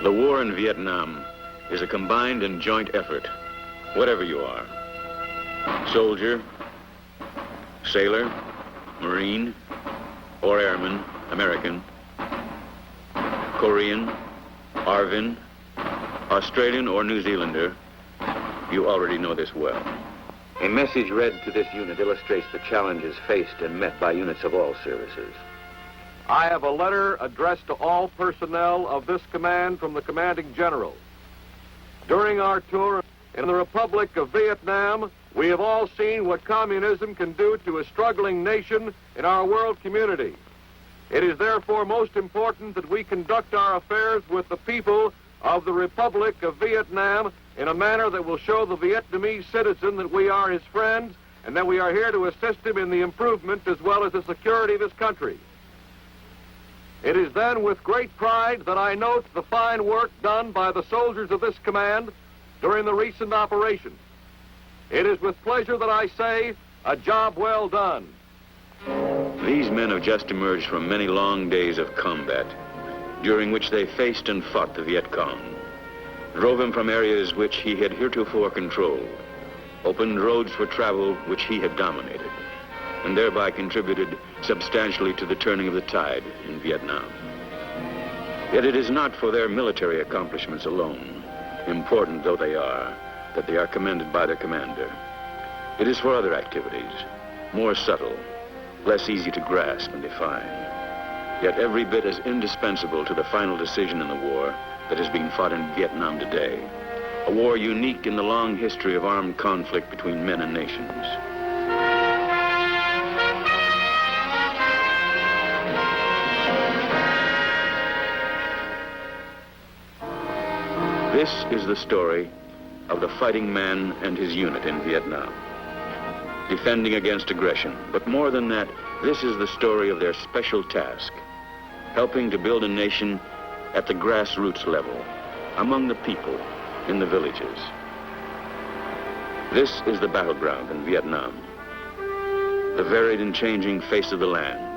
The war in Vietnam is a combined and joint effort, whatever you are. Soldier, sailor, Marine, or airman, American, Korean, Arvin, Australian or New Zealander, you already know this well. A message read to this unit illustrates the challenges faced and met by units of all services. I have a letter addressed to all personnel of this command from the commanding general. During our tour in the Republic of Vietnam, we have all seen what communism can do to a struggling nation in our world community. It is therefore most important that we conduct our affairs with the people of the Republic of Vietnam in a manner that will show the Vietnamese citizen that we are his friends and that we are here to assist him in the improvement as well as the security of his country. It is then with great pride that I note the fine work done by the soldiers of this command during the recent operation. It is with pleasure that I say, a job well done. These men have just emerged from many long days of combat, during which they faced and fought the Viet Cong, drove him from areas which he had heretofore controlled, opened roads for travel which he had dominated, and thereby contributed substantially to the turning of the tide in Vietnam. Yet it is not for their military accomplishments alone, important though they are, that they are commended by their commander. It is for other activities, more subtle, less easy to grasp and define, yet every bit as indispensable to the final decision in the war that is being fought in Vietnam today, a war unique in the long history of armed conflict between men and nations. This is the story of the fighting man and his unit in Vietnam, defending against aggression. But more than that, this is the story of their special task, helping to build a nation at the grassroots level, among the people, in the villages. This is the battleground in Vietnam, the varied and changing face of the land.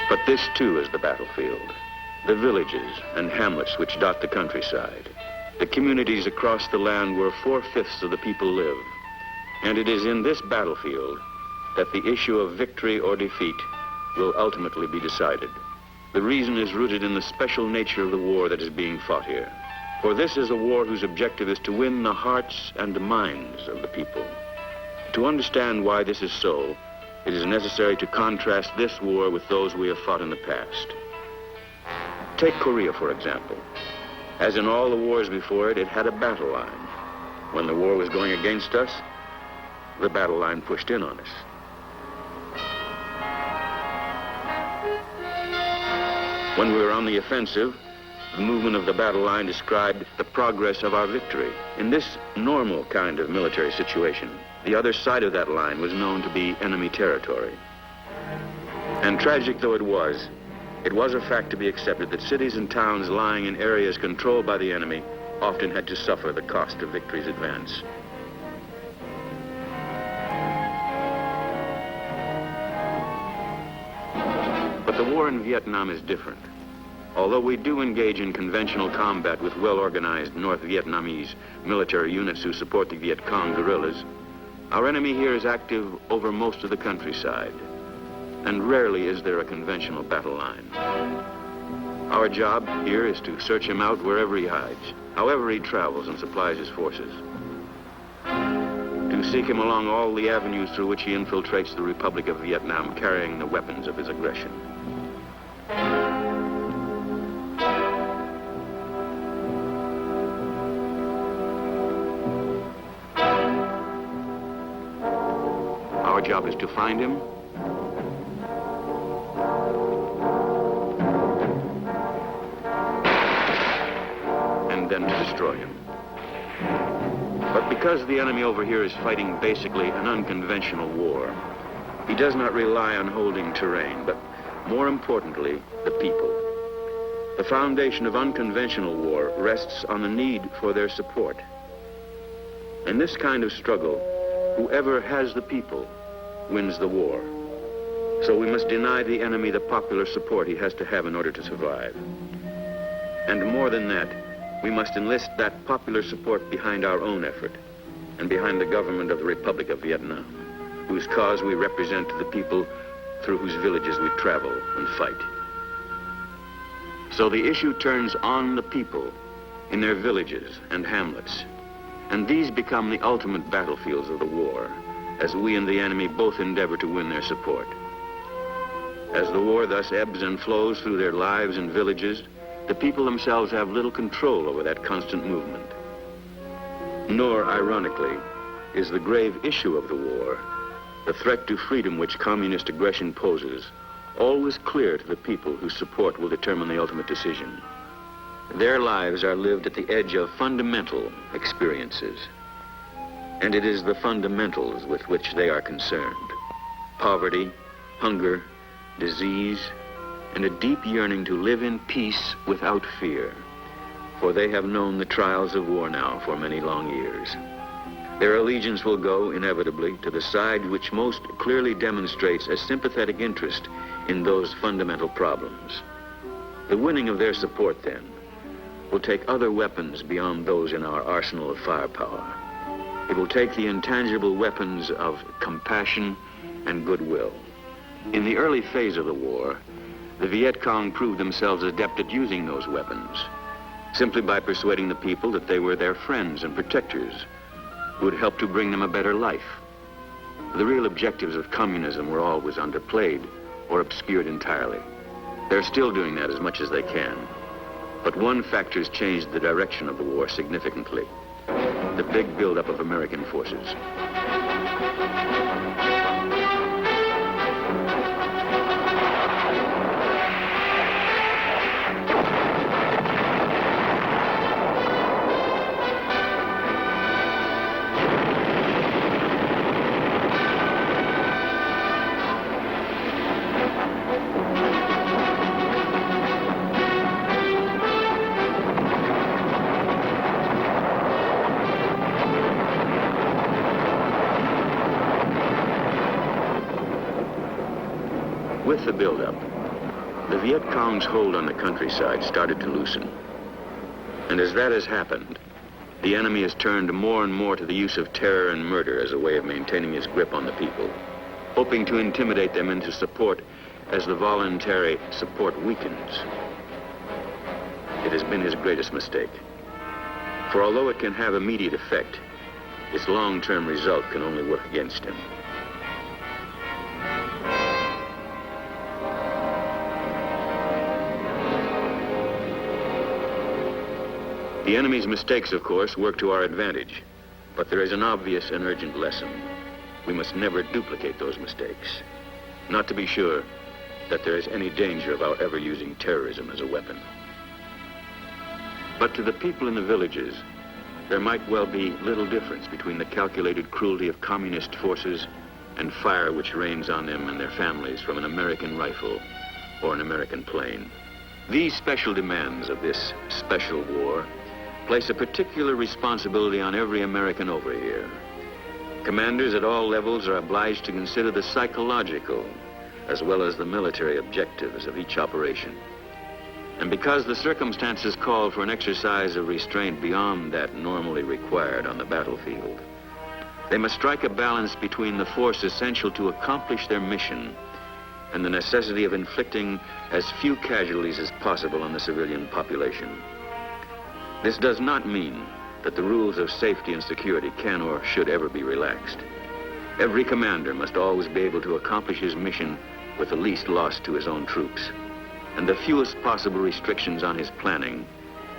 But this too is the battlefield, the villages and hamlets which dot the countryside, the communities across the land where 4/5 of the people live. And it is in this battlefield that the issue of victory or defeat will ultimately be decided. The reason is rooted in the special nature of the war that is being fought here. For this is a war whose objective is to win the hearts and the minds of the people. To understand why this is so, it is necessary to contrast this war with those we have fought in the past. Take Korea, for example. As in all the wars before it, it had a battle line. When the war was going against us, the battle line pushed in on us. When we were on the offensive, the movement of the battle line described the progress of our victory. In this normal kind of military situation, the other side of that line was known to be enemy territory. And tragic though it was a fact to be accepted that cities and towns lying in areas controlled by the enemy often had to suffer the cost of victory's advance. But the war in Vietnam is different. Although we do engage in conventional combat with well-organized North Vietnamese military units who support the Viet Cong guerrillas, our enemy here is active over most of the countryside, and rarely is there a conventional battle line. Our job here is to search him out wherever he hides, however he travels and supplies his forces, to seek him along all the avenues through which he infiltrates the Republic of Vietnam, carrying the weapons of his aggression. Our job is to find him, and then to destroy him. But because the enemy over here is fighting basically an unconventional war, he does not rely on holding terrain, but more importantly, the people. The foundation of unconventional war rests on the need for their support. In this kind of struggle, whoever has the people wins the war. So we must deny the enemy the popular support he has to have in order to survive. And more than that, we must enlist that popular support behind our own effort and behind the government of the Republic of Vietnam, whose cause we represent to the people through whose villages we travel and fight. So the issue turns on the people in their villages and hamlets, and these become the ultimate battlefields of the war, as we and the enemy both endeavor to win their support. As the war thus ebbs and flows through their lives and villages, the people themselves have little control over that constant movement. Nor, ironically, is the grave issue of the war, the threat to freedom which communist aggression poses, always clear to the people whose support will determine the ultimate decision. Their lives are lived at the edge of fundamental experiences, and it is the fundamentals with which they are concerned: poverty, hunger, disease, and a deep yearning to live in peace without fear, for they have known the trials of war now for many long years. Their allegiance will go, inevitably, to the side which most clearly demonstrates a sympathetic interest in those fundamental problems. The winning of their support, then, will take other weapons beyond those in our arsenal of firepower. It will take the intangible weapons of compassion and goodwill. In the early phase of the war, the Viet Cong proved themselves adept at using those weapons, simply by persuading the people that they were their friends and protectors who would help to bring them a better life. The real objectives of communism were always underplayed or obscured entirely. They're still doing that as much as they can. But one factor has changed the direction of the war significantly: the big buildup of American forces. With the buildup, the Viet Cong's hold on the countryside started to loosen. And as that has happened, the enemy has turned more and more to the use of terror and murder as a way of maintaining his grip on the people, hoping to intimidate them into support as the voluntary support weakens. It has been his greatest mistake. For although it can have immediate effect, its long-term result can only work against him. The enemy's mistakes, of course, work to our advantage, but there is an obvious and urgent lesson. We must never duplicate those mistakes, not to be sure that there is any danger of our ever using terrorism as a weapon. But to the people in the villages, there might well be little difference between the calculated cruelty of communist forces and fire which rains on them and their families from an American rifle or an American plane. These special demands of this special war place a particular responsibility on every American over here. Commanders at all levels are obliged to consider the psychological as well as the military objectives of each operation. And because the circumstances call for an exercise of restraint beyond that normally required on the battlefield, they must strike a balance between the force essential to accomplish their mission and the necessity of inflicting as few casualties as possible on the civilian population. This does not mean that the rules of safety and security can or should ever be relaxed. Every commander must always be able to accomplish his mission with the least loss to his own troops and the fewest possible restrictions on his planning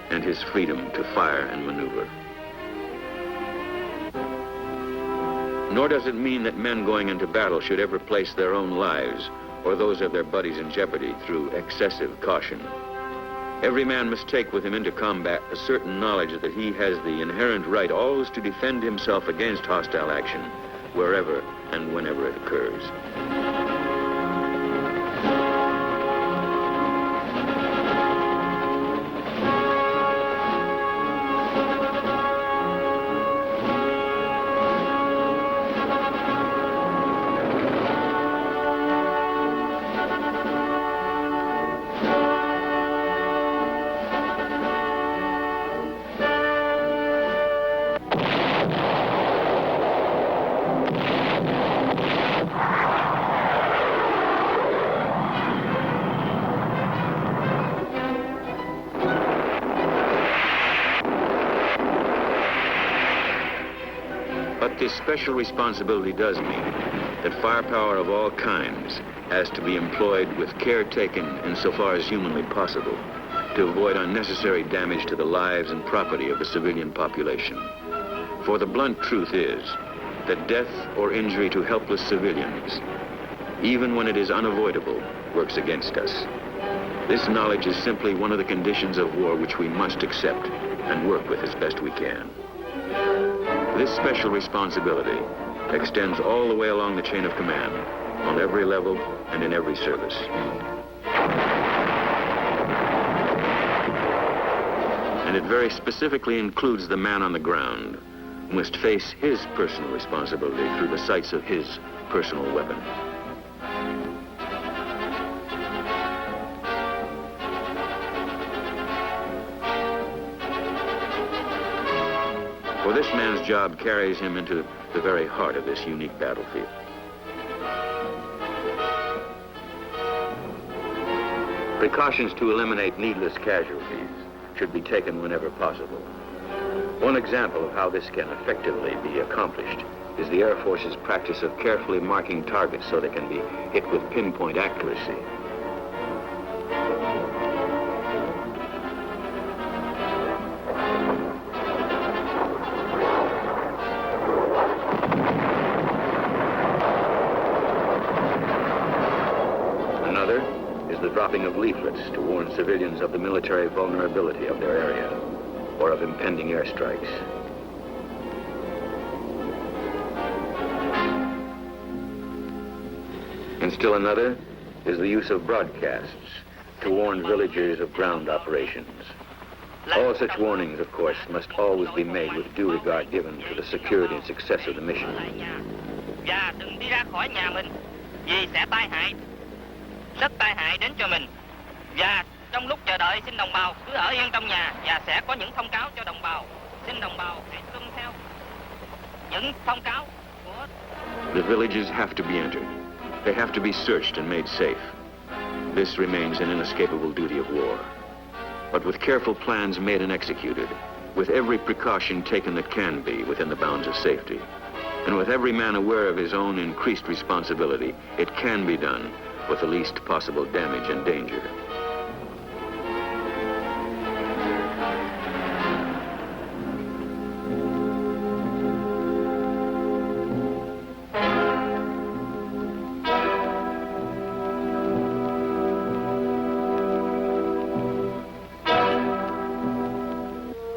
and his freedom to fire and maneuver. Nor does it mean that men going into battle should ever place their own lives or those of their buddies in jeopardy through excessive caution. Every man must take with him into combat a certain knowledge that he has the inherent right always to defend himself against hostile action, wherever and whenever it occurs. fact, this special responsibility does mean that firepower of all kinds has to be employed with care taken insofar as humanly possible to avoid unnecessary damage to the lives and property of the civilian population. For the blunt truth is that death or injury to helpless civilians, even when it is unavoidable, works against us. This knowledge is simply one of the conditions of war which we must accept and work with as best we can. This special responsibility extends all the way along the chain of command, on every level and in every service. And it very specifically includes the man on the ground, who must face his personal responsibility through the sights of his personal weapon. For this man's job carries him into the very heart of this unique battlefield. Precautions to eliminate needless casualties should be taken whenever possible. One example of how this can effectively be accomplished is the Air Force's practice of carefully marking targets so they can be hit with pinpoint accuracy. Another is the dropping of leaflets to warn civilians of the military vulnerability of their area or of impending airstrikes. And still another is the use of broadcasts to warn villagers of ground operations. All such warnings, of course, must always be made with due regard given to the security and success of the mission. Và đừng đi ra khỏi nhà mình vì sẽ tai hại, rất tai hại đến cho mình. Và trong lúc chờ đợi xin đồng bào cứ ở yên trong nhà và sẽ có những thông cáo cho đồng bào. Xin đồng bào hãy tuân theo những thông cáo của. The villages have to be entered. They have to be searched and made safe. This remains an inescapable duty of war. But with careful plans made and executed, with every precaution taken that can be within the bounds of safety, and with every man aware of his own increased responsibility, it can be done with the least possible damage and danger.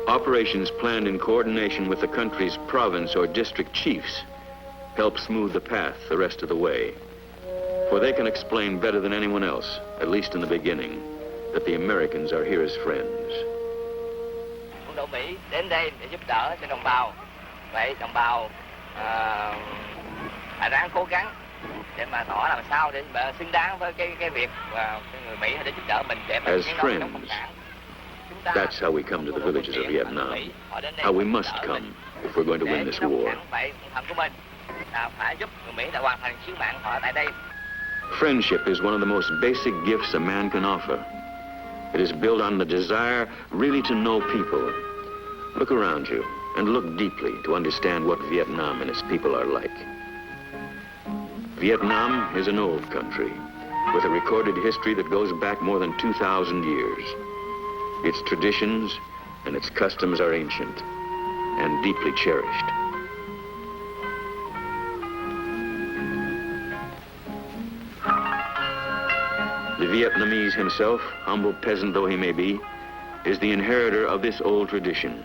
Operations planned in coordination with the country's province or district chiefs help smooth the path the rest of the way. For they can explain better than anyone else, at least in the beginning, that the Americans are here as friends. Quân đội Mỹ đến đây để giúp đỡ cho đồng bào. Vậy đồng bào phải ráng cố gắng để mà tỏ làm sao để mà xứng đáng với cái việc và người Mỹ để giúp đỡ mình để mà As friends, that's how we come to the villages of Vietnam, how we must come if we're going to win this war. Friendship is one of the most basic gifts a man can offer. It is built on the desire really to know people. Look around you and look deeply to understand what Vietnam and its people are like. Vietnam is an old country with a recorded history that goes back more than 2,000 years. Its traditions and its customs are ancient and deeply cherished. The Vietnamese himself, humble peasant though he may be, is the inheritor of this old tradition,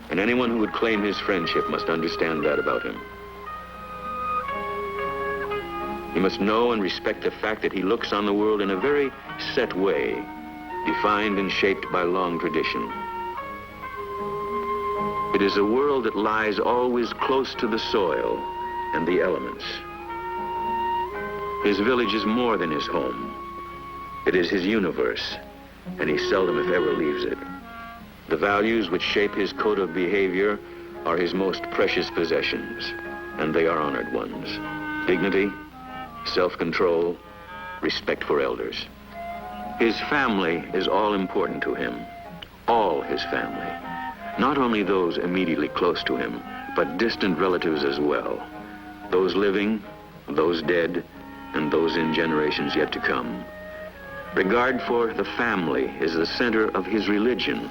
and anyone who would claim his friendship must understand that about him. He must know and respect the fact that he looks on the world in a very set way, defined and shaped by long tradition. It is a world that lies always close to the soil and the elements. His village is more than his home. It is his universe, and he seldom, if ever, leaves it. The values which shape his code of behavior are his most precious possessions, and they are honored ones. Dignity, self-control, respect for elders. His family is all important to him, all his family. Not only those immediately close to him, but distant relatives as well. Those living, those dead, and those in generations yet to come. Regard for the family is the center of his religion.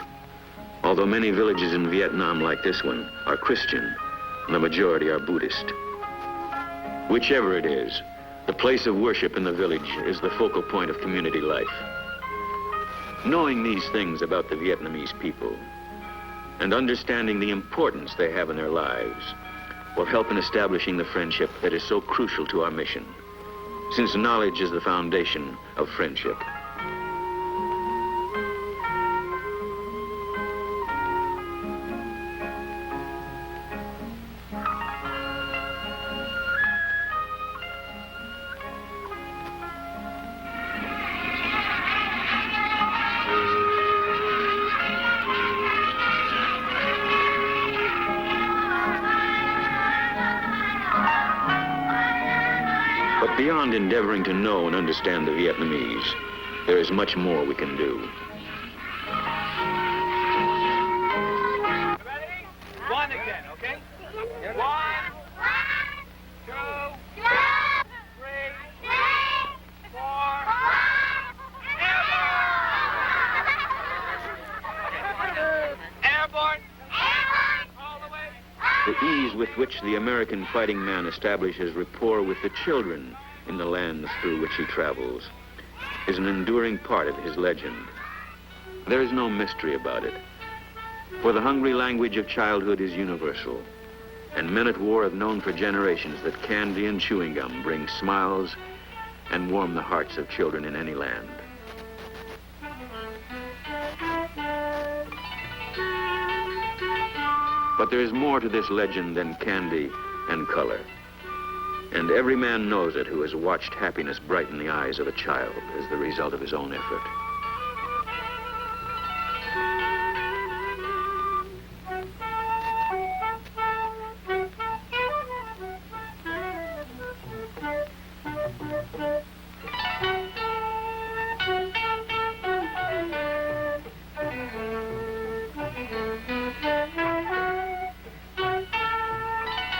Although many villages in Vietnam like this one are Christian, the majority are Buddhist. Whichever it is, the place of worship in the village is the focal point of community life. Knowing these things about the Vietnamese people and understanding the importance they have in their lives will help in establishing the friendship that is so crucial to our mission, since knowledge is the foundation of friendship. But beyond endeavoring to know and understand the Vietnamese, there is much more we can do. Ready? One again, okay? One, two, three, four, Airborne! All the way! The ease with which the American fighting man establishes rapport with the children in the lands through which he travels is an enduring part of his legend. There is no mystery about it, for the hungry language of childhood is universal, and men at war have known for generations that candy and chewing gum bring smiles and warm the hearts of children in any land. But there is more to this legend than candy and color. And every man knows it who has watched happiness brighten the eyes of a child as the result of his own effort.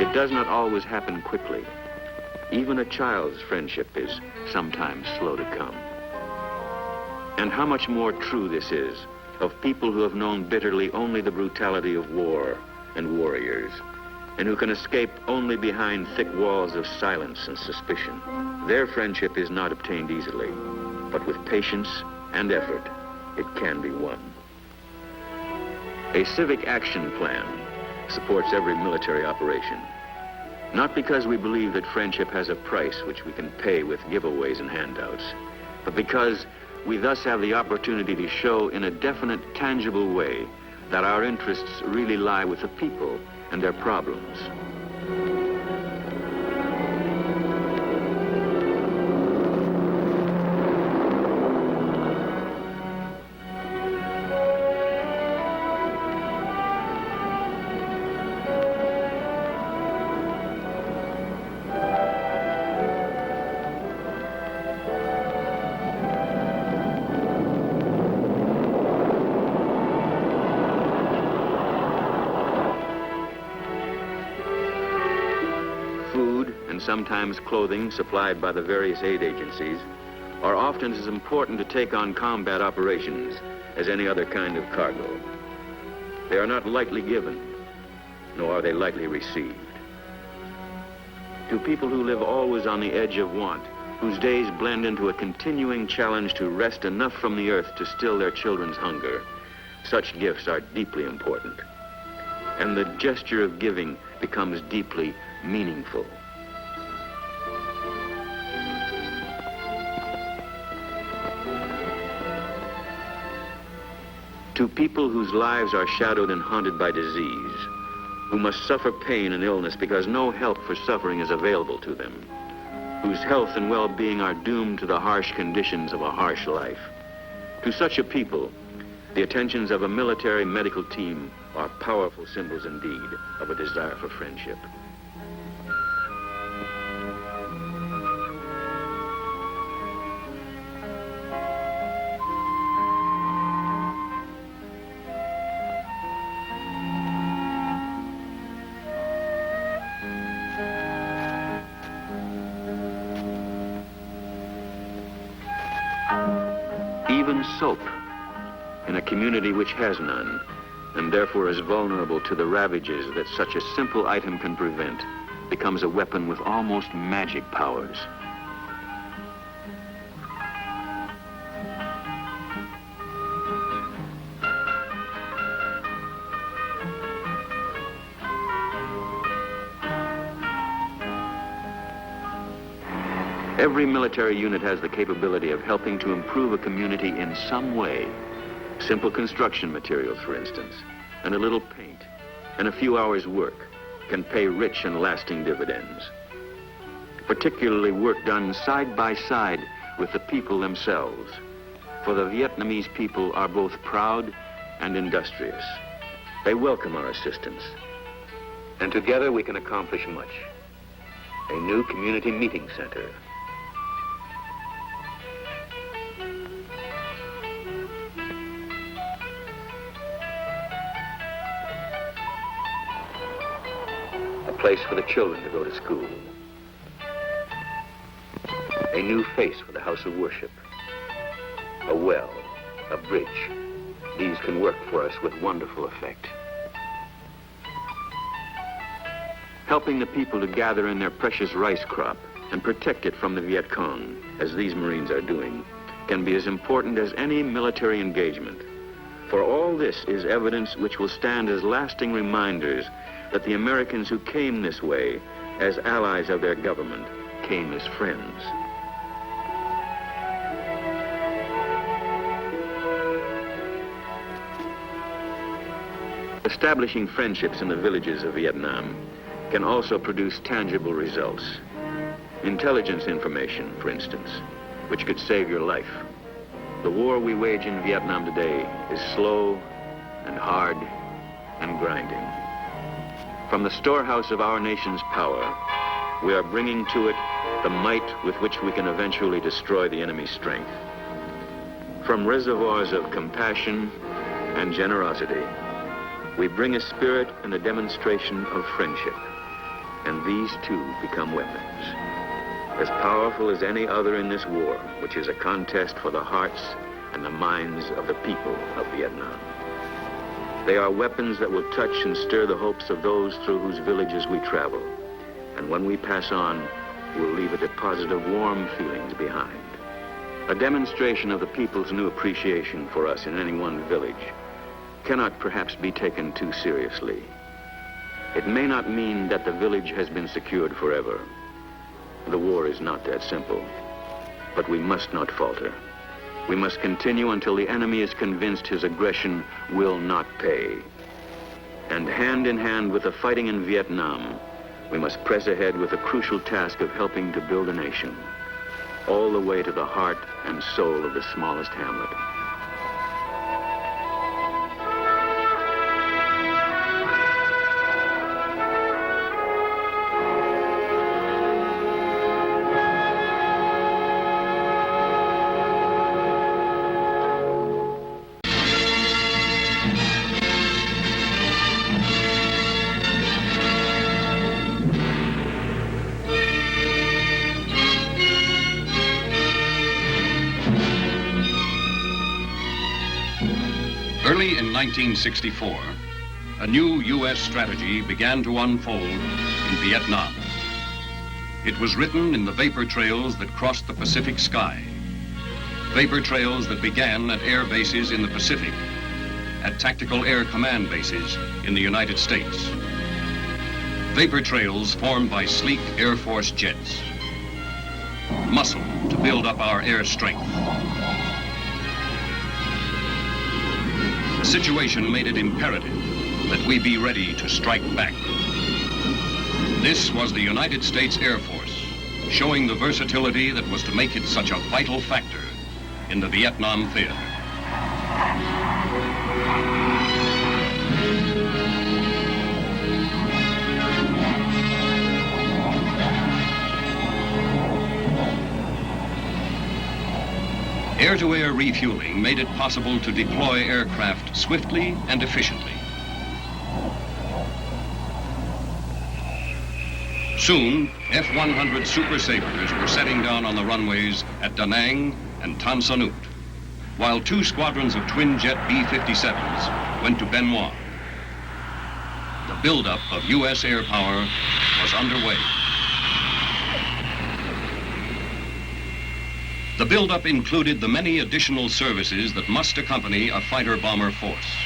It does not always happen quickly. Even a child's friendship is sometimes slow to come. And how much more true this is of people who have known bitterly only the brutality of war and warriors, and who can escape only behind thick walls of silence and suspicion. Their friendship is not obtained easily, but with patience and effort, it can be won. A civic action plan supports every military operation. Not because we believe that friendship has a price which we can pay with giveaways and handouts, but because we thus have the opportunity to show in a definite, tangible way that our interests really lie with the people and their problems. Sometimes clothing supplied by the various aid agencies are often as important to take on combat operations as any other kind of cargo. They are not lightly given, nor are they lightly received. To people who live always on the edge of want, whose days blend into a continuing challenge to wrest enough from the earth to still their children's hunger, such gifts are deeply important. And the gesture of giving becomes deeply meaningful. To people whose lives are shadowed and haunted by disease, who must suffer pain and illness because no help for suffering is available to them, whose health and well-being are doomed to the harsh conditions of a harsh life. To such a people, the attentions of a military medical team are powerful symbols indeed of a desire for friendship. soap in a community which has none, and therefore is vulnerable to the ravages that such a simple item can prevent, becomes a weapon with almost magic powers. Every military unit has the capability of helping to improve a community in some way. Simple construction materials, for instance, and a little paint, and a few hours' work can pay rich and lasting dividends. Particularly work done side by side with the people themselves. For the Vietnamese people are both proud and industrious. They welcome our assistance. And together we can accomplish much. A new community meeting center. A place for the children to go to school. A new face for the house of worship. A well, a bridge. These can work for us with wonderful effect. Helping the people to gather in their precious rice crop and protect it from the Viet Cong, as these Marines are doing, can be as important as any military engagement. For all this is evidence which will stand as lasting reminders that the Americans who came this way as allies of their government came as friends. Establishing friendships in the villages of Vietnam can also produce tangible results. Intelligence information, for instance, which could save your life. The war we wage in Vietnam today is slow and hard and grinding. From the storehouse of our nation's power, we are bringing to it the might with which we can eventually destroy the enemy's strength. From reservoirs of compassion and generosity, we bring a spirit and a demonstration of friendship, and these too become weapons, as powerful as any other in this war, which is a contest for the hearts and the minds of the people of Vietnam. They are weapons that will touch and stir the hopes of those through whose villages we travel, and when we pass on, will leave a deposit of warm feelings behind. A demonstration of the people's new appreciation for us in any one village cannot perhaps be taken too seriously. It may not mean that the village has been secured forever. The war is not that simple, but we must not falter. We must continue until the enemy is convinced his aggression will not pay. And hand in hand with the fighting in Vietnam, we must press ahead with the crucial task of helping to build a nation, all the way to the heart and soul of the smallest hamlet. Early in 1964, a new U.S. strategy began to unfold in Vietnam. It was written in the vapor trails that crossed the Pacific sky. Vapor trails that began at air bases in the Pacific, at tactical air command bases in the United States. Vapor trails formed by sleek Air Force jets. Muscle to build up our air strength. The situation made it imperative that we be ready to strike back. This was the United States Air Force, showing the versatility that was to make it such a vital factor in the Vietnam theater. Air-to-air refueling made it possible to deploy aircraft swiftly and efficiently. Soon, F-100 Super Sabres were setting down on the runways at Da Nang and Tan Son Nhut. while 2 squadrons of twin-jet B-57s went to Benoit. The buildup of U.S. air power was underway. The buildup included the many additional services that must accompany a fighter-bomber force.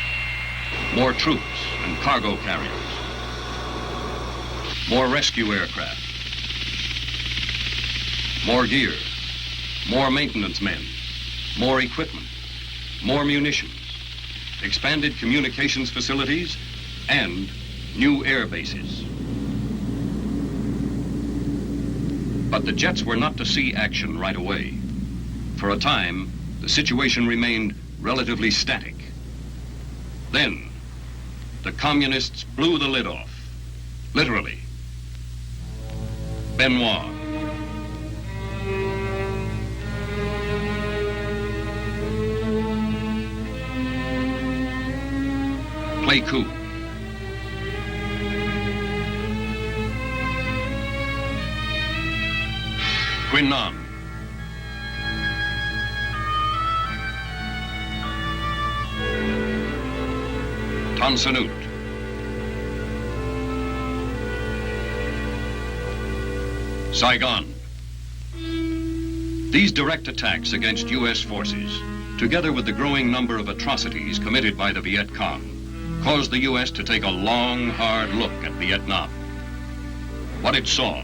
More troops and cargo carriers. More rescue aircraft. More gear. More maintenance men. More equipment. More munitions. Expanded communications facilities and new air bases. But the jets were not to see action right away. For a time, the situation remained relatively static. Then, the communists blew the lid off. Literally. Benoit. Pleiku. Quinnan. Tan Son Nhut. Saigon. These direct attacks against U.S. forces, together with the growing number of atrocities committed by the Viet Cong, caused the U.S. to take a long, hard look at Vietnam. What it saw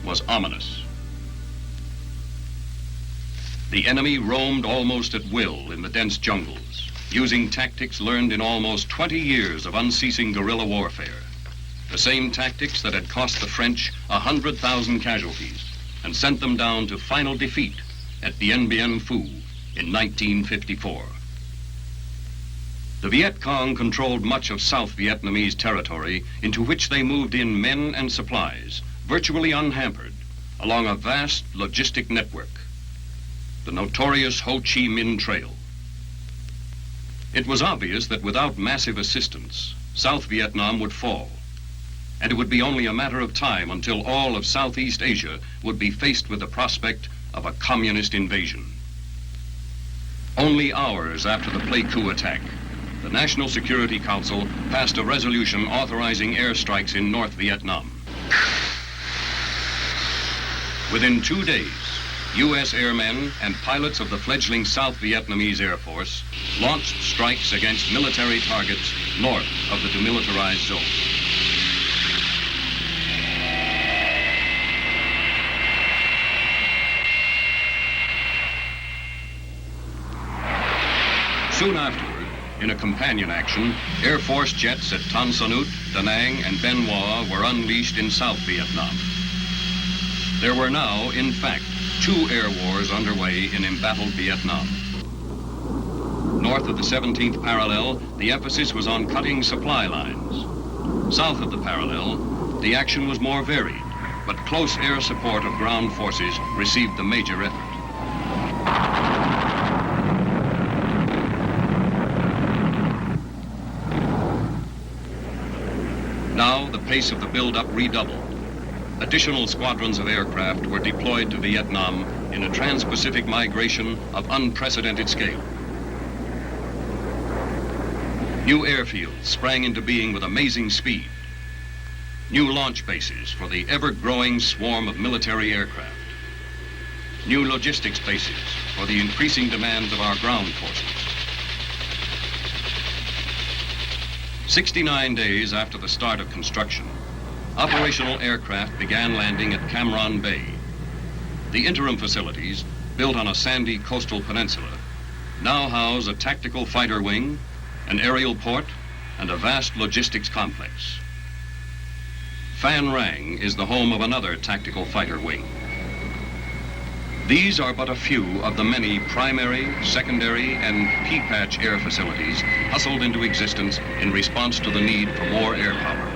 was ominous. The enemy roamed almost at will in the dense jungles, using tactics learned in almost 20 years of unceasing guerrilla warfare. The same tactics that had cost the French 100,000 casualties and sent them down to final defeat at Dien Bien Phu in 1954. The Viet Cong controlled much of South Vietnamese territory into which they moved in men and supplies, virtually unhampered, along a vast logistic network, the notorious Ho Chi Minh Trail. It was obvious that without massive assistance, South Vietnam would fall, and it would be only a matter of time until all of Southeast Asia would be faced with the prospect of a communist invasion. Only hours after the Pleiku attack, the National Security Council passed a resolution authorizing airstrikes in North Vietnam. Within 2 days, U.S. airmen and pilots of the fledgling South Vietnamese Air Force launched strikes against military targets north of the demilitarized zone. Soon afterward, in a companion action, Air Force jets at Tan Son Nhut, Da Nang, and Bien Hoa were unleashed in South Vietnam. There were now, in fact, 2 air wars underway in embattled Vietnam. North of the 17th parallel, the emphasis was on cutting supply lines. South of the parallel, the action was more varied, but close air support of ground forces received the major effort. Now, the pace of the buildup redoubled. Additional squadrons of aircraft were deployed to Vietnam in a trans-Pacific migration of unprecedented scale. New airfields sprang into being with amazing speed. New launch bases for the ever-growing swarm of military aircraft. New logistics bases for the increasing demands of our ground forces. 69 days after the start of construction, operational aircraft began landing at Cam Ranh Bay. The interim facilities, built on a sandy coastal peninsula, now house a tactical fighter wing, an aerial port, and a vast logistics complex. Phan Rang is the home of another tactical fighter wing. These are but a few of the many primary, secondary, and P-patch air facilities hustled into existence in response to the need for more air power.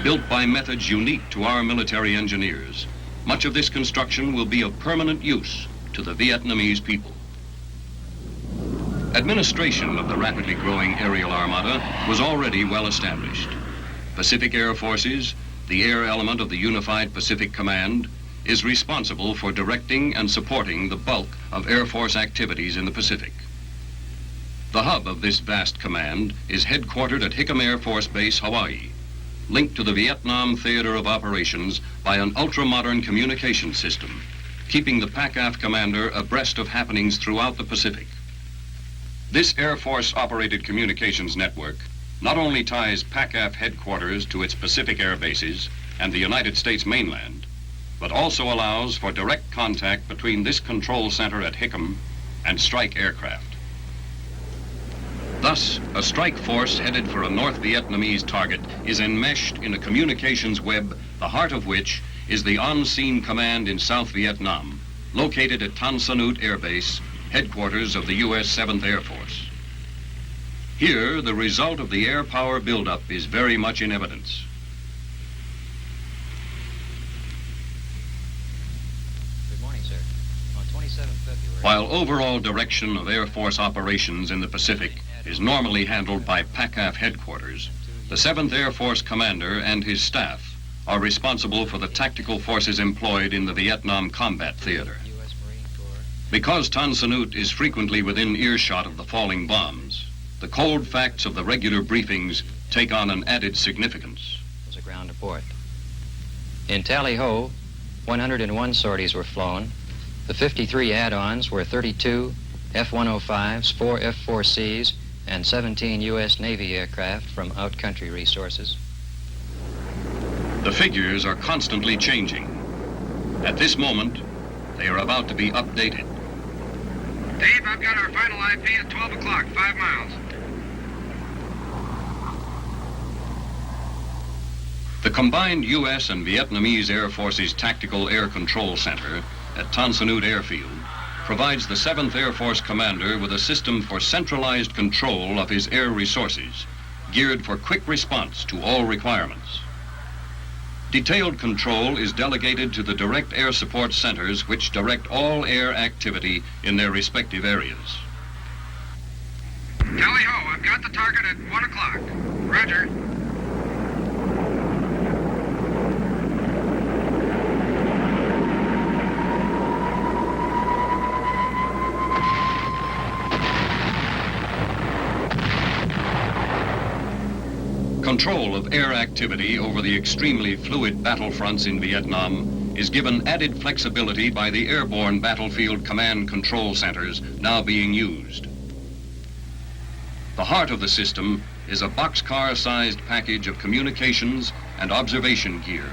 Built by methods unique to our military engineers, much of this construction will be of permanent use to the Vietnamese people. Administration of the rapidly growing aerial armada was already well established. Pacific Air Forces, the air element of the Unified Pacific Command, is responsible for directing and supporting the bulk of Air Force activities in the Pacific. The hub of this vast command is headquartered at Hickam Air Force Base, Hawaii, linked to the Vietnam Theater of Operations by an ultra-modern communication system, keeping the PACAF commander abreast of happenings throughout the Pacific. This Air Force-operated communications network not only ties PACAF headquarters to its Pacific air bases and the United States mainland, but also allows for direct contact between this control center at Hickam and strike aircraft. Thus, a strike force headed for a North Vietnamese target is enmeshed in a communications web, the heart of which is the on-scene command in South Vietnam, located at Tan Son Nhut Air Base, headquarters of the U.S. 7th Air Force. Here, the result of the air power buildup is very much in evidence. Good morning, sir. On 27 February... While overall direction of Air Force operations in the Pacific is normally handled by PACAF headquarters, the 7th Air Force commander and his staff are responsible for the tactical forces employed in the Vietnam combat theater. Because Tan Son Nhut is frequently within earshot of the falling bombs, the cold facts of the regular briefings take on an added significance. Was a ground report. In Tally-Ho, 101 sorties were flown. The 53 add-ons were 32 F-105s, 4 F-4Cs, and 17 U.S. Navy aircraft from out-country resources. The figures are constantly changing. At this moment, they are about to be updated. Dave, I've got our final IP at 12 o'clock, 5 miles. The combined U.S. and Vietnamese Air Force's Tactical Air Control Center at Tan Son Nhut Airfield provides the 7th Air Force commander with a system for centralized control of his air resources, geared for quick response to all requirements. Detailed control is delegated to the direct air support centers which direct all air activity in their respective areas. Tally-Ho, I've got the target at 1 o'clock. Roger. Control of air activity over the extremely fluid battlefronts in Vietnam is given added flexibility by the airborne battlefield command control centers now being used. The heart of the system is a boxcar-sized package of communications and observation gear,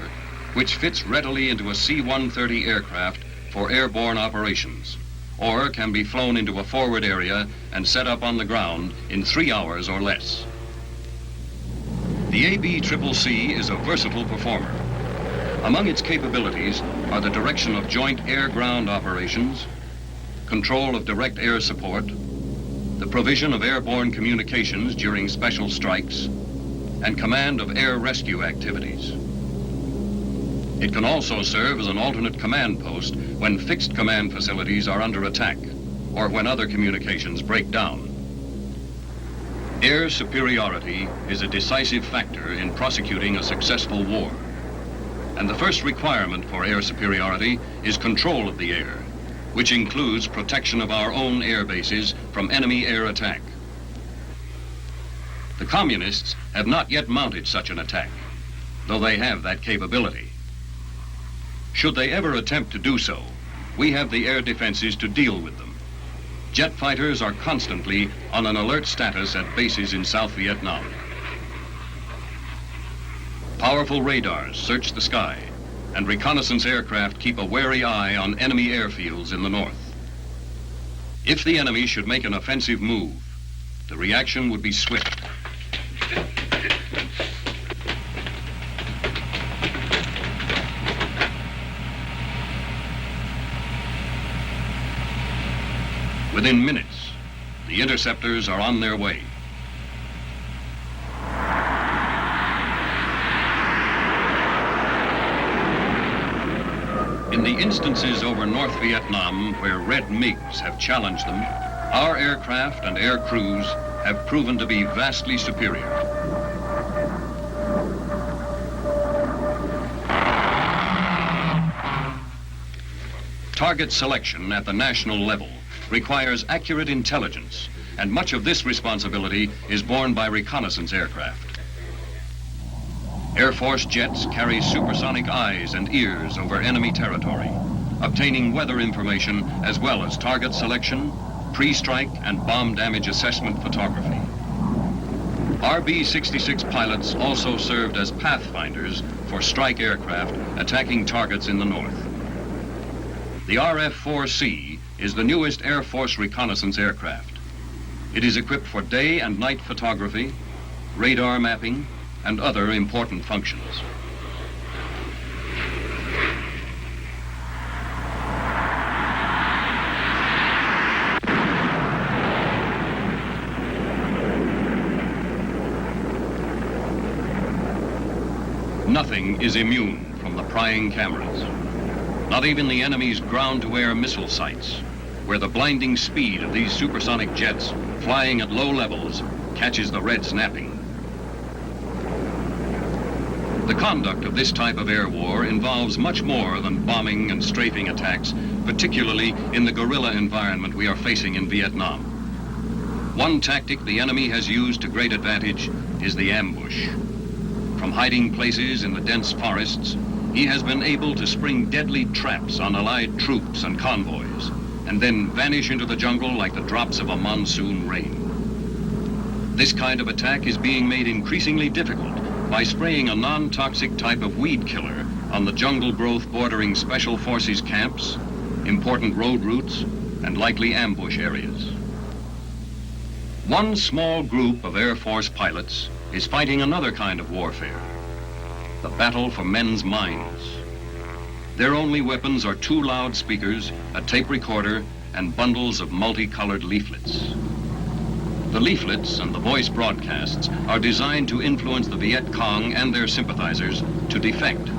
which fits readily into a C-130 aircraft for airborne operations, or can be flown into a forward area and set up on the ground in 3 hours or less. The ABCCC is a versatile performer. Among its capabilities are the direction of joint air-ground operations, control of direct air support, the provision of airborne communications during special strikes, and command of air rescue activities. It can also serve as an alternate command post when fixed command facilities are under attack or when other communications break down. Air superiority is a decisive factor in prosecuting a successful war. And the first requirement for air superiority is control of the air, which includes protection of our own air bases from enemy air attack. The communists have not yet mounted such an attack, though they have that capability. Should they ever attempt to do so, we have the air defenses to deal with them. Jet fighters are constantly on an alert status at bases in South Vietnam. Powerful radars search the sky, and reconnaissance aircraft keep a wary eye on enemy airfields in the north. If the enemy should make an offensive move, the reaction would be swift. Within minutes, the interceptors are on their way. In the instances over North Vietnam where red MiGs have challenged them, our aircraft and air crews have proven to be vastly superior. Target selection at the national level requires accurate intelligence, and much of this responsibility is borne by reconnaissance aircraft. Air Force jets carry supersonic eyes and ears over enemy territory, obtaining weather information as well as target selection, pre-strike and bomb damage assessment photography. RB-66 pilots also served as pathfinders for strike aircraft attacking targets in the north. The RF-4C is the newest Air Force reconnaissance aircraft. It is equipped for day and night photography, radar mapping, and other important functions. Nothing is immune from the prying cameras. Not even the enemy's ground-to-air missile sites, where the blinding speed of these supersonic jets flying at low levels catches the Reds napping. The conduct of this type of air war involves much more than bombing and strafing attacks, particularly in the guerrilla environment we are facing in Vietnam. One tactic the enemy has used to great advantage is the ambush. From hiding places in the dense forests, he has been able to spring deadly traps on Allied troops and convoys, and then vanish into the jungle like the drops of a monsoon rain. This kind of attack is being made increasingly difficult by spraying a non-toxic type of weed killer on the jungle growth bordering Special Forces camps, important road routes, and likely ambush areas. One small group of Air Force pilots is fighting another kind of warfare, the battle for men's minds. Their only weapons are 2 loudspeakers, a tape recorder, and bundles of multicolored leaflets. The leaflets and the voice broadcasts are designed to influence the Viet Cong and their sympathizers to defect.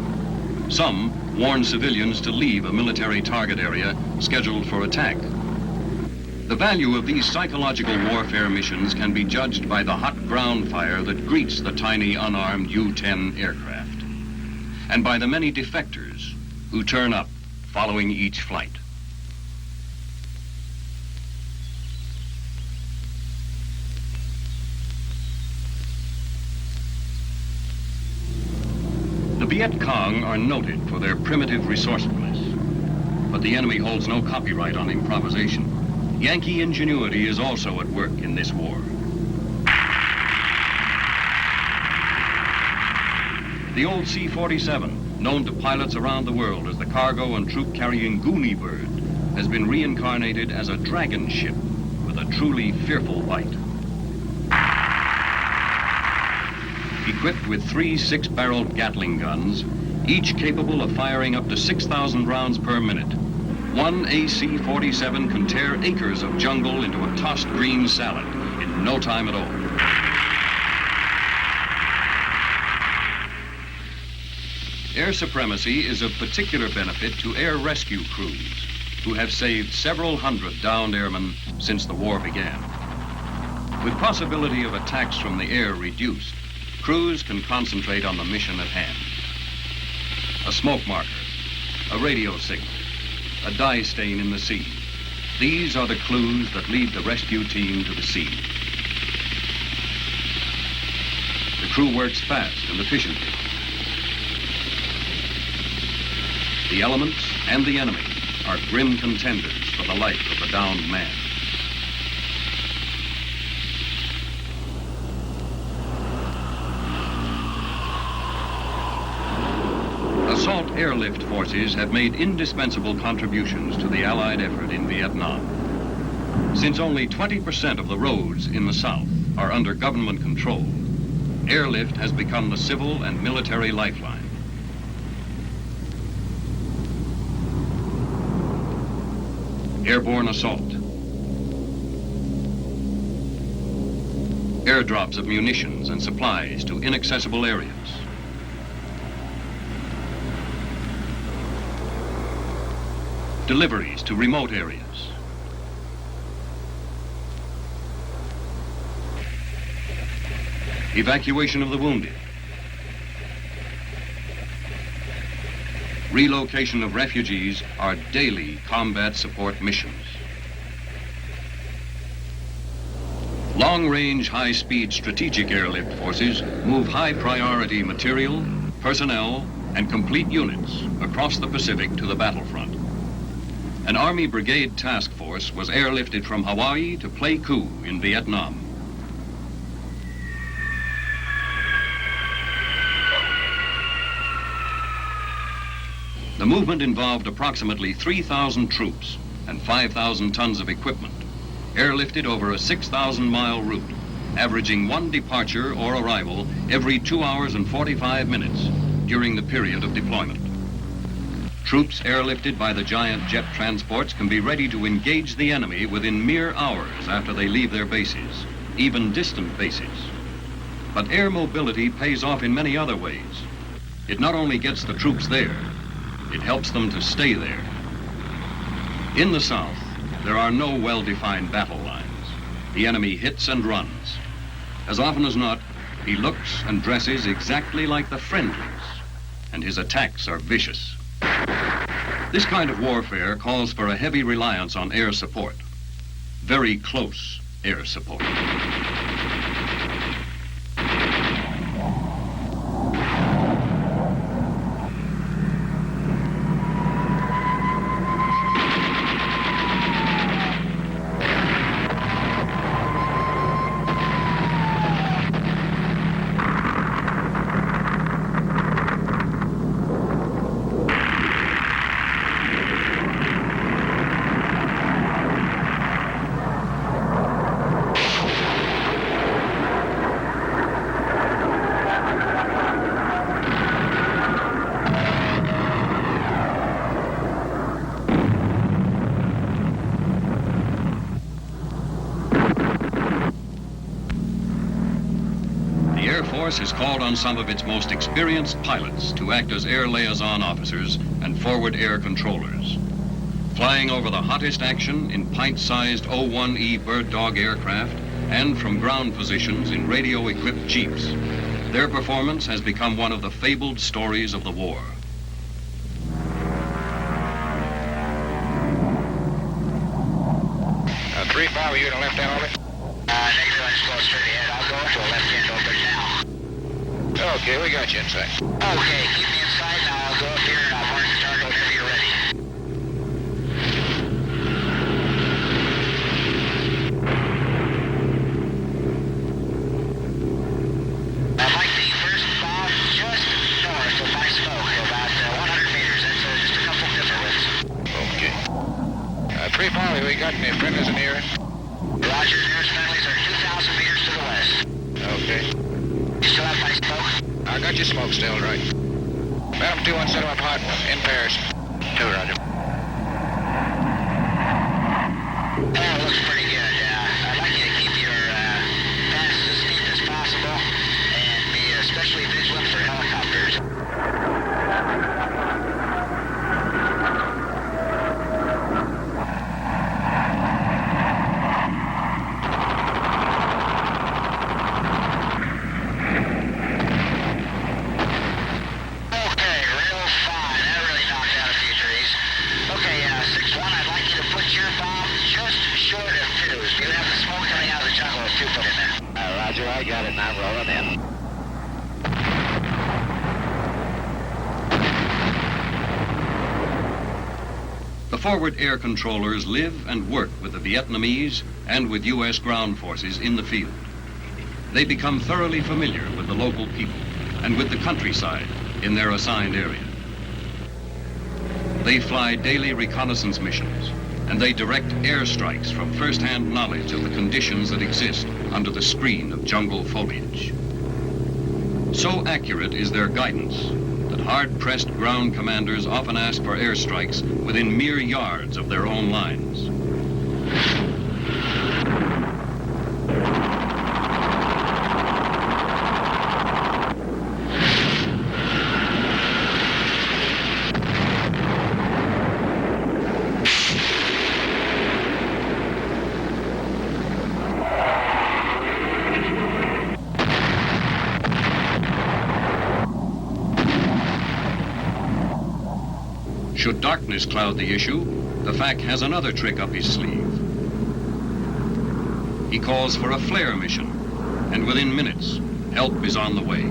Some warn civilians to leave a military target area scheduled for attack. The value of these psychological warfare missions can be judged by the hot ground fire that greets the tiny unarmed U-10 aircraft, and by the many defectors who turn up following each flight. The Viet Cong are noted for their primitive resourcefulness, but the enemy holds no copyright on improvisation. Yankee ingenuity is also at work in this war. The old C-47, known to pilots around the world as the cargo and troop-carrying Goonie Bird, has been reincarnated as a dragon ship with a truly fearful bite. Equipped with 3 6-barreled Gatling guns, each capable of firing up to 6,000 rounds per minute, one AC-47 can tear acres of jungle into a tossed green salad in no time at all. Air supremacy is of particular benefit to air rescue crews, who have saved several hundred downed airmen since the war began. With possibility of attacks from the air reduced, crews can concentrate on the mission at hand. A smoke marker, a radio signal, a dye stain in the sea. These are the clues that lead the rescue team to the scene. The crew works fast and efficiently. The elements and the enemy are grim contenders for the life of the downed man. Assault airlift forces have made indispensable contributions to the Allied effort in Vietnam. Since only 20% of the roads in the South are under government control, airlift has become the civil and military lifeline. Airborne assault. Airdrops of munitions and supplies to inaccessible areas. Deliveries to remote areas. Evacuation of the wounded. relocation of refugees are daily combat support missions. Long-range, high-speed strategic airlift forces move high-priority material, personnel, and complete units across the Pacific to the battlefront. An Army Brigade task force was airlifted from Hawaii to Pleiku in Vietnam. The movement involved approximately 3,000 troops and 5,000 tons of equipment, airlifted over a 6,000-mile route, averaging one departure or arrival every 2 hours and 45 minutes during the period of deployment. Troops airlifted by the giant jet transports can be ready to engage the enemy within mere hours after they leave their bases, even distant bases. But air mobility pays off in many other ways. It not only gets the troops there, it helps them to stay there. In the South, there are no well-defined battle lines. The enemy hits and runs. As often as not, he looks and dresses exactly like the friendlies, and his attacks are vicious. This kind of warfare calls for a heavy reliance on air support, very close air support. Has called on some of its most experienced pilots to act as air liaison officers and forward air controllers. Flying over the hottest action in pint-sized O-1E Bird Dog aircraft and from ground positions in radio-equipped jeeps, their performance has become one of the fabled stories of the war. 3-5, you in a left-hand orbit? Negative, I'm supposed straight ahead. I'll go into a left-hand orbit now. Okay, we got you inside. Okay, keep me inside now. I'll go up here and I'll mark the target whenever you're ready. I'd like the first bomb just north of my smoke, about 100 meters. That's just a couple different widths. Okay. 3-5, we got any friendlies in the area? Roger, nearest friendlies are 2,000 meters to the west. Okay. You still have my smoke? I got your smoke still, right. Madam 2-1, set him up hot in pairs. 2, roger. That looks pretty good. I'd like you to keep your passes as steep as possible and be especially vigilant for helicopters. I got it now, rolling in. The forward air controllers live and work with the Vietnamese and with U.S. ground forces in the field. They become thoroughly familiar with the local people and with the countryside in their assigned area. They fly daily reconnaissance missions, and they direct airstrikes from first-hand knowledge of the conditions that exist under the screen of jungle foliage. So accurate is their guidance that hard-pressed ground commanders often ask for airstrikes within mere yards of their own lines. Should darkness cloud the issue, the FAC has another trick up his sleeve. He calls for a flare mission, and within minutes, help is on the way.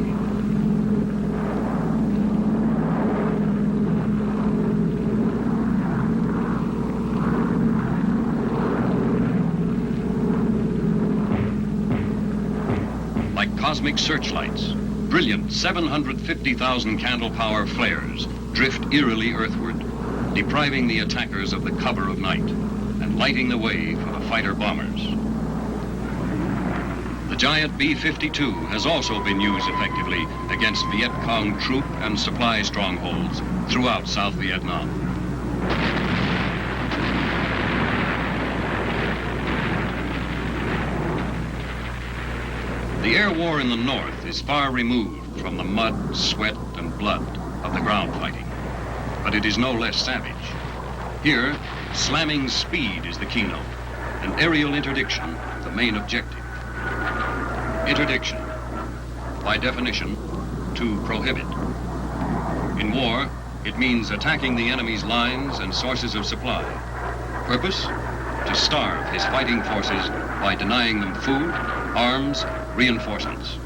Like cosmic searchlights, brilliant 750,000 candle power flares drift eerily earthward, depriving the attackers of the cover of night and lighting the way for the fighter bombers. The giant B-52 has also been used effectively against Viet Cong troop and supply strongholds throughout South Vietnam. The air war in the north is far removed from the mud, sweat, and blood of the ground fighting, but it is no less savage. Here, slamming speed is the keynote, and aerial interdiction the main objective. Interdiction, by definition, to prohibit. In war, it means attacking the enemy's lines and sources of supply. Purpose? To starve his fighting forces by denying them food, arms, reinforcements.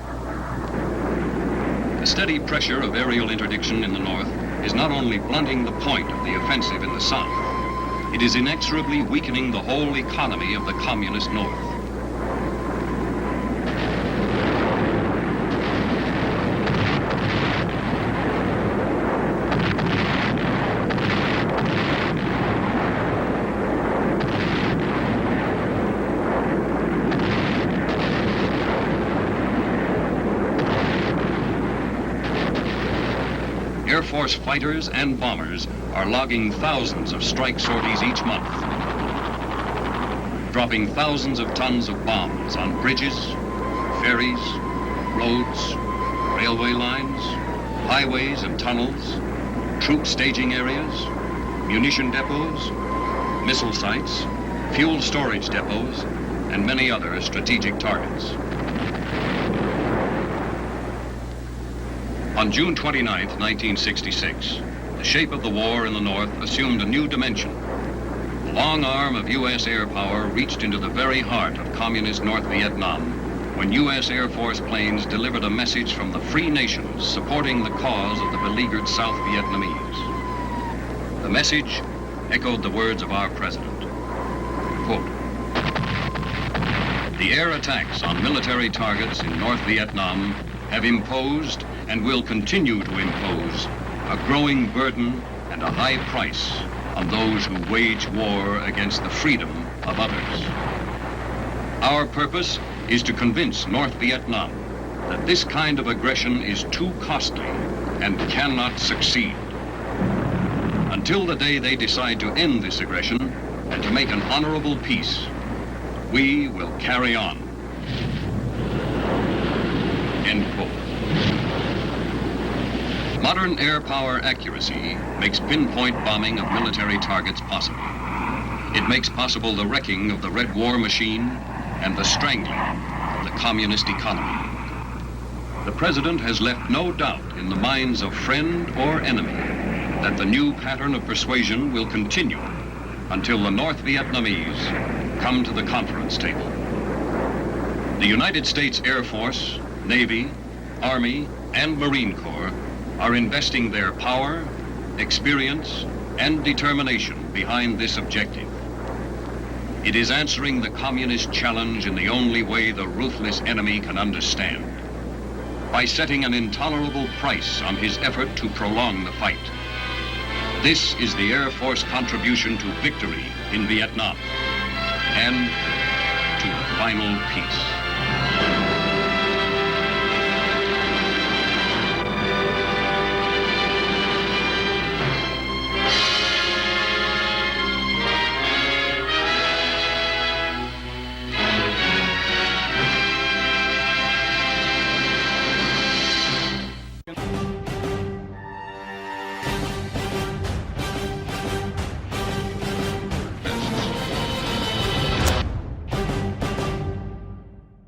The steady pressure of aerial interdiction in the north is not only blunting the point of the offensive in the south, it is inexorably weakening the whole economy of the communist north. Air Force fighters and bombers are logging thousands of strike sorties each month, dropping thousands of tons of bombs on bridges, ferries, roads, railway lines, highways and tunnels, troop staging areas, munition depots, missile sites, fuel storage depots, and many other strategic targets. On June 29, 1966, the shape of the war in the north assumed a new dimension. The long arm of U.S. air power reached into the very heart of communist North Vietnam when U.S. Air Force planes delivered a message from the free nations supporting the cause of the beleaguered South Vietnamese. The message echoed the words of our president. Quote, "The air attacks on military targets in North Vietnam have imposed and will continue to impose a growing burden and a high price on those who wage war against the freedom of others. Our purpose is to convince North Vietnam that this kind of aggression is too costly and cannot succeed. Until the day they decide to end this aggression and to make an honorable peace, we will carry on." End quote. Modern air power accuracy makes pinpoint bombing of military targets possible. It makes possible the wrecking of the Red War machine and the strangling of the communist economy. The president has left no doubt in the minds of friend or enemy that the new pattern of persuasion will continue until the North Vietnamese come to the conference table. The United States Air Force, Navy, Army, and Marine Corps are investing their power, experience, and determination behind this objective. It is answering the communist challenge in the only way the ruthless enemy can understand, by setting an intolerable price on his effort to prolong the fight. This is the Air Force contribution to victory in Vietnam and to final peace.